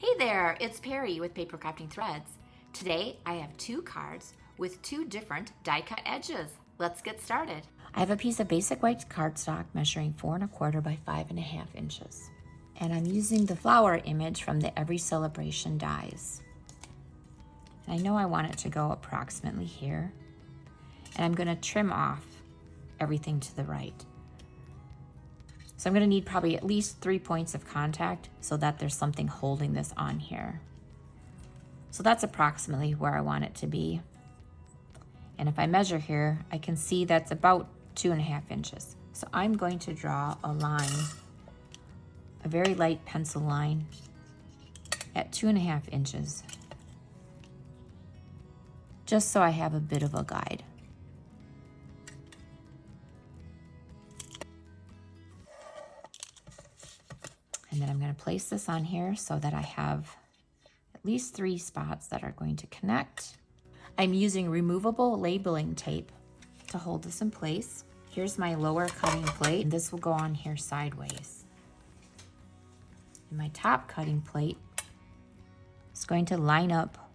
Hey there, it's Perry with PapercraftingThreads. Today I have 2 cards with 2 different die cut edges. Let's get started. I have a piece of basic white cardstock measuring 4 1/4 by 5 1/2 inches. And I'm using the flower image from the Every Celebration dies. And I know I want it to go approximately here. And I'm going to trim off everything to the right. So I'm going to need probably at least 3 points of contact so that there's something holding this on here. So that's approximately where I want it to be. And if I measure here, I can see that's about 2 1/2 inches. So I'm going to draw a line, a very light pencil line at 2 1/2 inches, just so I have a bit of a guide. And then I'm going to place this on here so that I have at least 3 spots that are going to connect. I'm using removable labeling tape to hold this in place. Here's my lower cutting plate, and this will go on here sideways. And my top cutting plate is going to line up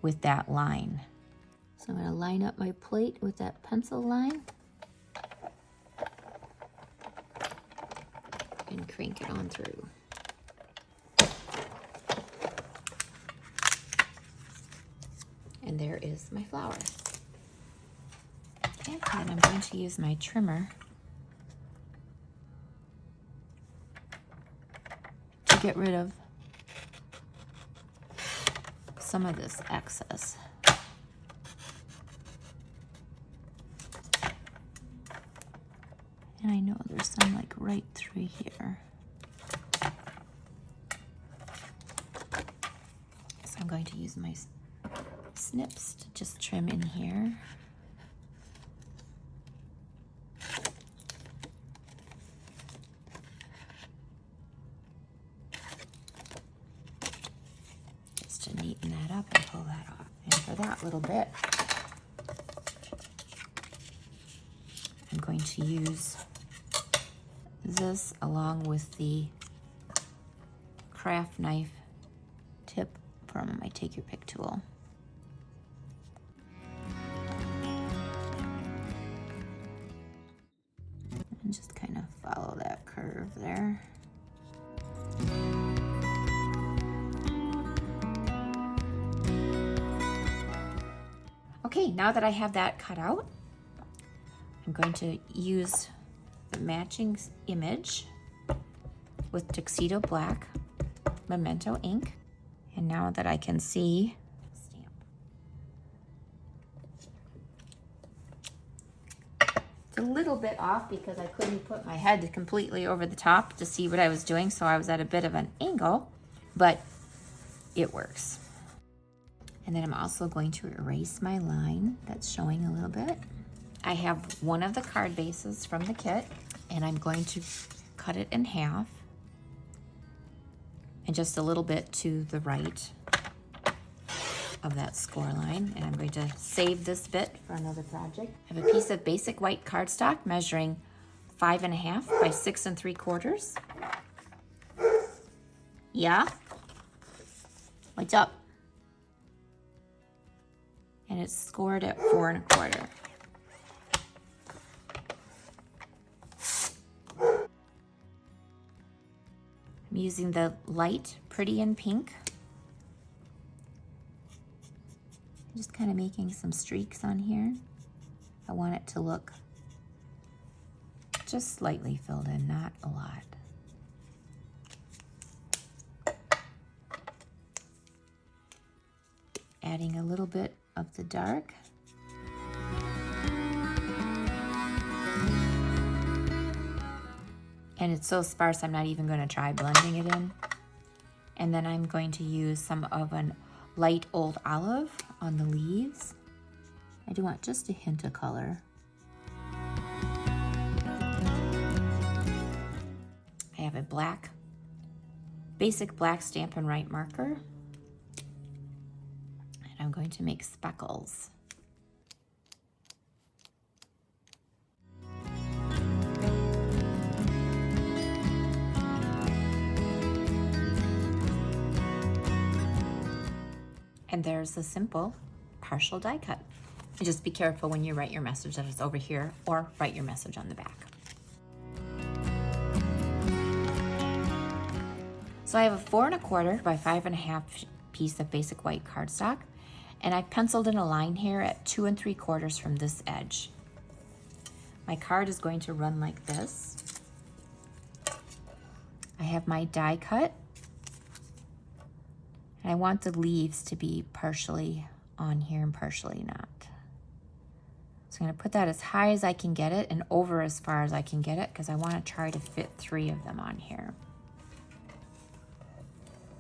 with that line. So I'm going to line up my plate with that pencil line and crank it on through. And there is my flower. Okay, and I'm going to use my trimmer to get rid of some of this excess. And I know there's some like right through here. So I'm going to use my snips to just trim in here. Just to neaten that up and pull that off. And for that little bit, I'm going to use this along with the craft knife tip from my Take Your Pick tool. And just kind of follow that curve there. Okay, now that I have that cut out, I'm going to use the matching image with Tuxedo Black Memento ink. And now that I can see, stamp. It's a little bit off because I couldn't put my head completely over the top to see what I was doing, so I was at a bit of an angle, but it works. And then I'm also going to erase my line that's showing a little bit. I have one of the card bases from the kit, and I'm going to cut it in half and just a little bit to the right of that score line. And I'm going to save this bit for another project. I have a piece of basic white cardstock measuring 5 1/2 by 6 3/4. Yeah? What's up? And it's scored at 4 1/4. I'm using the light Pretty in Pink. Just kind of making some streaks on here. I want it to look just slightly filled in, not a lot. Adding a little bit of the dark. And it's so sparse, I'm not even going to try blending it in. And then I'm going to use some of an light old olive on the leaves. I do want just a hint of color. I have a black, basic black Stampin' Write marker. And I'm going to make speckles. And there's the simple partial die cut. And just be careful when you write your message that it's over here, or write your message on the back. So I have a 4 1/4 by 5 1/2 piece of basic white cardstock, and I've penciled in a line here at 2 3/4 from this edge. My card is going to run like this. I have my die cut, and I want the leaves to be partially on here and partially not. So I'm going to put that as high as I can get it and over as far as I can get it, because I want to try to fit 3 of them on here.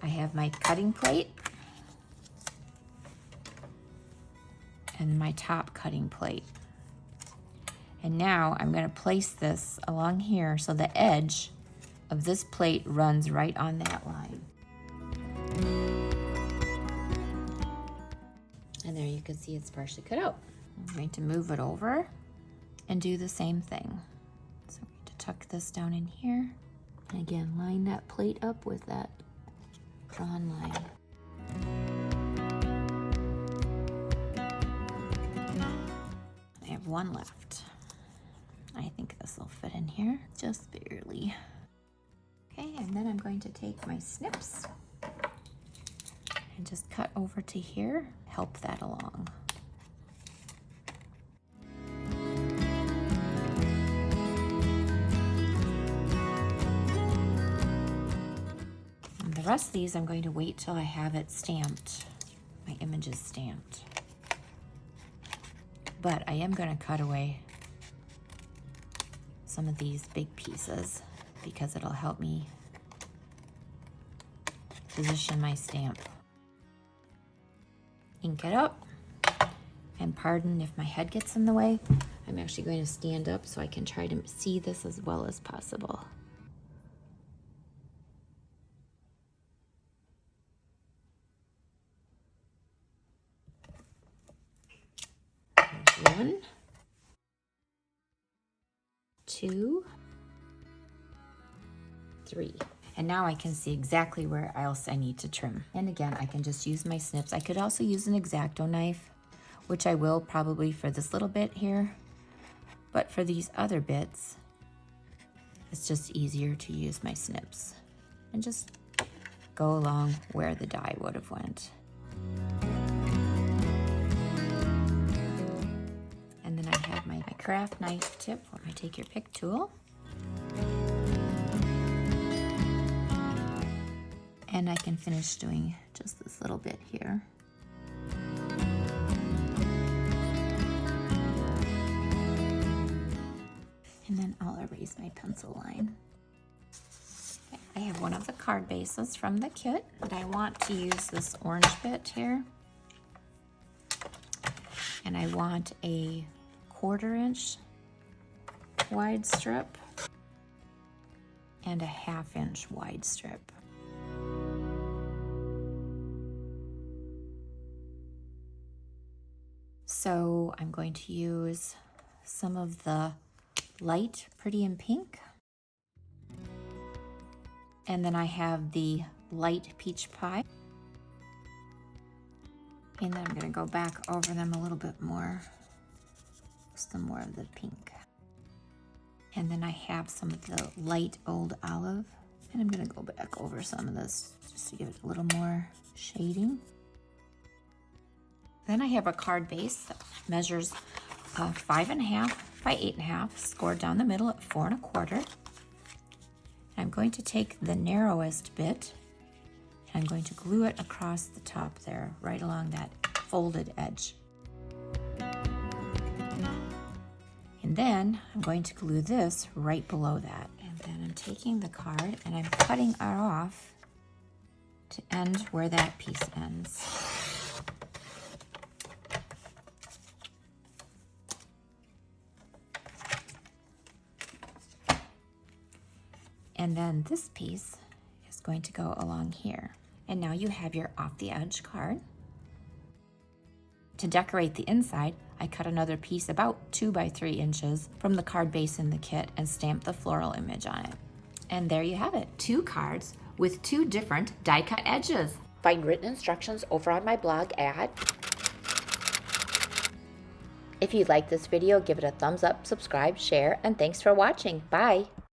I have my cutting plate and my top cutting plate. And now I'm going to place this along here so the edge of this plate runs right on that line. And there you can see it's partially cut out. I'm going to move it over and do the same thing. So I'm going to tuck this down in here. And again, line that plate up with that drawn line. I have one left. I think this will fit in here, just barely. Okay, and then I'm going to take my snips and just cut over to here, help that along. And the rest of these I'm going to wait till I have it stamped, my images stamped. But I am going to cut away some of these big pieces because it'll help me position my stamp. Ink it up, and pardon if my head gets in the way. I'm actually going to stand up so I can try to see this as well as possible. There's 1, 2, 3. And now I can see exactly where else I need to trim. And again, I can just use my snips. I could also use an X-Acto knife, which I will probably for this little bit here. But for these other bits, it's just easier to use my snips and just go along where the die would have went. And then I have my craft knife tip where I take your pick tool. And I can finish doing just this little bit here. And then I'll erase my pencil line. Okay, I have one of the card bases from the kit, but I want to use this orange bit here. And I want a 1/4 inch wide strip and a 1/2 inch wide strip. So I'm going to use some of the light Pretty in Pink. And then I have the light Peach Pie. And then I'm going to go back over them a little bit more. Some more of the pink. And then I have some of the light Old Olive. And I'm going to go back over some of this just to give it a little more shading. Then I have a card base that measures 5 1/2 by 8 1/2, scored down the middle at 4 1/4. I'm going to take the narrowest bit and I'm going to glue it across the top there, right along that folded edge. And then I'm going to glue this right below that. And then I'm taking the card and I'm cutting it off to end where that piece ends. And then this piece is going to go along here. And now you have your off the edge card. To decorate the inside, I cut another piece about 2 by 3 inches from the card base in the kit and stamped the floral image on it. And there you have it. 2 cards with 2 different die cut edges. Find written instructions over on my blog at... If you like this video, give it a thumbs up, subscribe, share, and thanks for watching. Bye!